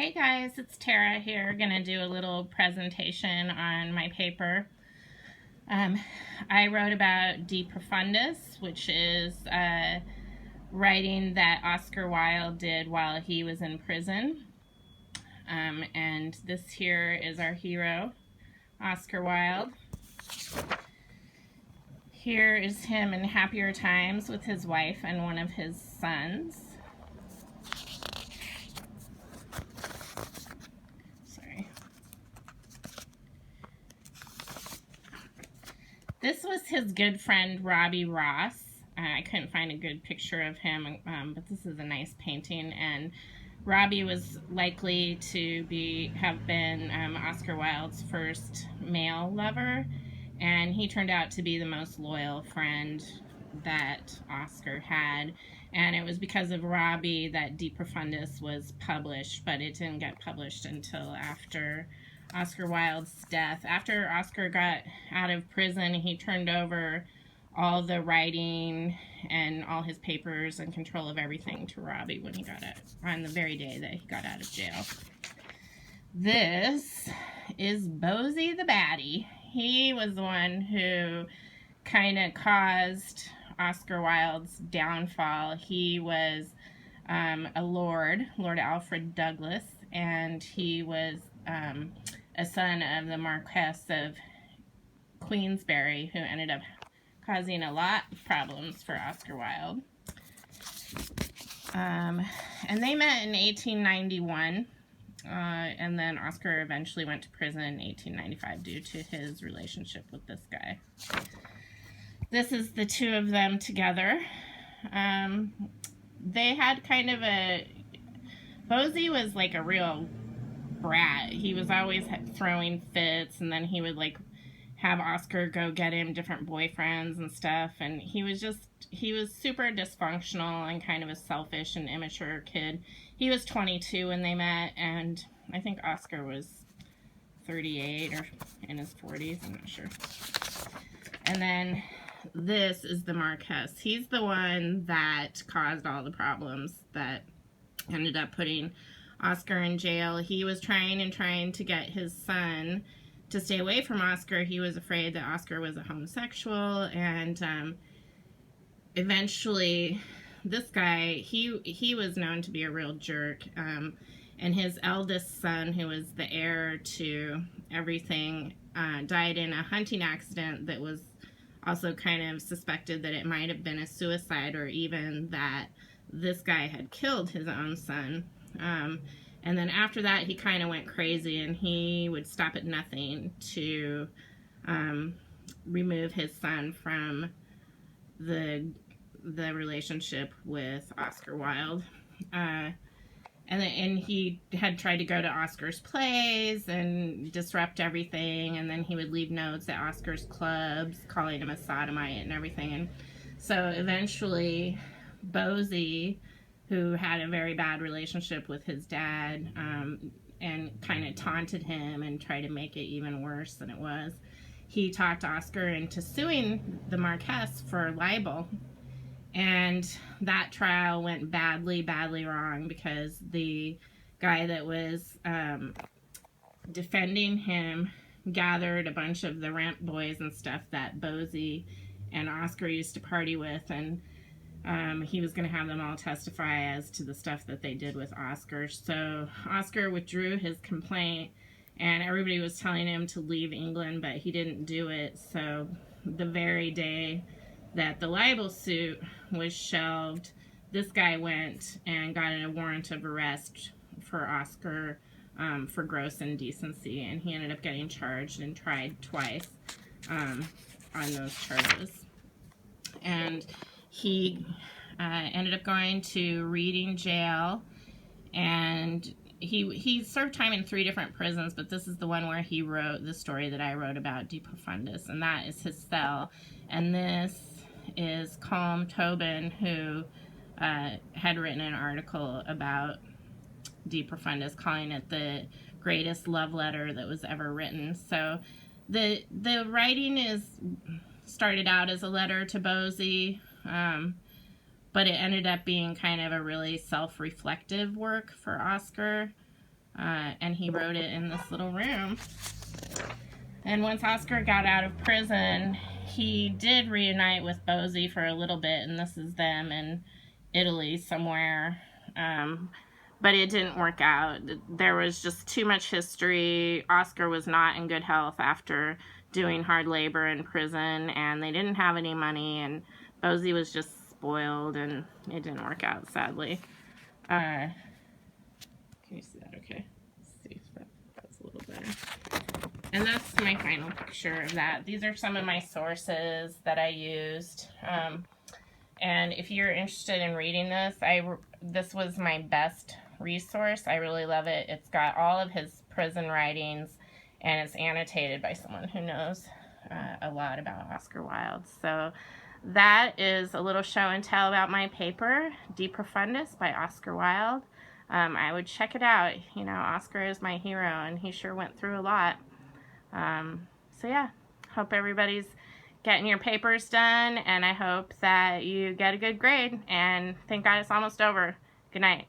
Hey guys, it's Tara here, gonna do a little presentation on my paper. Um, I wrote about De Profundis, which is writing that Oscar Wilde did while he was in prison. And this here is our hero, Oscar Wilde. Here is him in happier times with his wife and one of his sons. This was his good friend Robbie Ross. I couldn't find a good picture of him, but this is a nice painting. And Robbie was likely to have been Oscar Wilde's first male lover, and he turned out to be the most loyal friend that Oscar had. And it was because of Robbie that De Profundis was published, but it didn't get published until after Oscar Wilde's death. After Oscar got out of prison, he turned over all the writing and all his papers and control of everything to Robbie when he got out, on the very day that he got out of jail. This is Bosie the Baddie. He was the one who kind of caused Oscar Wilde's downfall. He was a Lord Alfred Douglas, and he was a son of the Marquess of Queensberry, who ended up causing a lot of problems for Oscar Wilde. And they met in 1891, and then Oscar eventually went to prison in 1895 due to his relationship with this guy. This is the two of them together. They had kind of Bosie was like a real brat. He was always throwing fits, and then he would like have Oscar go get him different boyfriends and stuff, and he was super dysfunctional and kind of a selfish and immature kid. He was 22 when they met, and I think Oscar was 38 or in his 40s, I'm not sure. And then this is the Marquess. He's the one that caused all the problems that ended up putting Oscar in jail. He was trying to get his son to stay away from Oscar. He was afraid that Oscar was a homosexual, and eventually this guy, he was known to be a real jerk, and his eldest son, who was the heir to everything, died in a hunting accident that was also kind of suspected that it might have been a suicide, or even that this guy had killed his own son. And then after that, he kind of went crazy, and he would stop at nothing to remove his son from the relationship with Oscar Wilde. And he had tried to go to Oscar's plays and disrupt everything, and then he would leave notes at Oscar's clubs calling him a sodomite and everything. And so eventually Bosie, who had a very bad relationship with his dad, and kind of taunted him and tried to make it even worse than it was, he talked Oscar into suing the Marquess for libel. And that trial went badly wrong, because the guy that was defending him gathered a bunch of the ramp boys and stuff that Bosie and Oscar used to party with, and he was going to have them all testify as to the stuff that they did with Oscar. So Oscar withdrew his complaint, and everybody was telling him to leave England, but he didn't do it. So the very day that the libel suit was shelved, this guy went and got a warrant of arrest for Oscar for gross indecency, and he ended up getting charged and tried twice on those charges. And he ended up going to Reading jail, and he served time in 3 different prisons, but this is the one where he wrote the story that I wrote about, De Profundis, and that is his cell. And this is Colm Tobin, who had written an article about De Profundis, calling it the greatest love letter that was ever written. So the writing started out as a letter to Bosie, but it ended up being kind of a really self-reflective work for Oscar. and he wrote it in this little room. And once Oscar got out of prison, he did reunite with Bosie for a little bit, and this is them in Italy somewhere. But it didn't work out. There was just too much history. Oscar was not in good health after doing hard labor in prison, and they didn't have any money, and Bosie was just spoiled, and it didn't work out, sadly. Can you see that okay? Let's see if that's a little better. And that's my final picture of that. These are some of my sources that I used. And if you're interested in reading this, this was my best resource. I really love it. It's got all of his prison writings, and it's annotated by someone who knows a lot about Oscar Wilde. So that is a little show and tell about my paper, De Profundis by Oscar Wilde. I would check it out. You know, Oscar is my hero, and he sure went through a lot. So yeah, hope everybody's getting your papers done, and I hope that you get a good grade, and thank God it's almost over. Good night.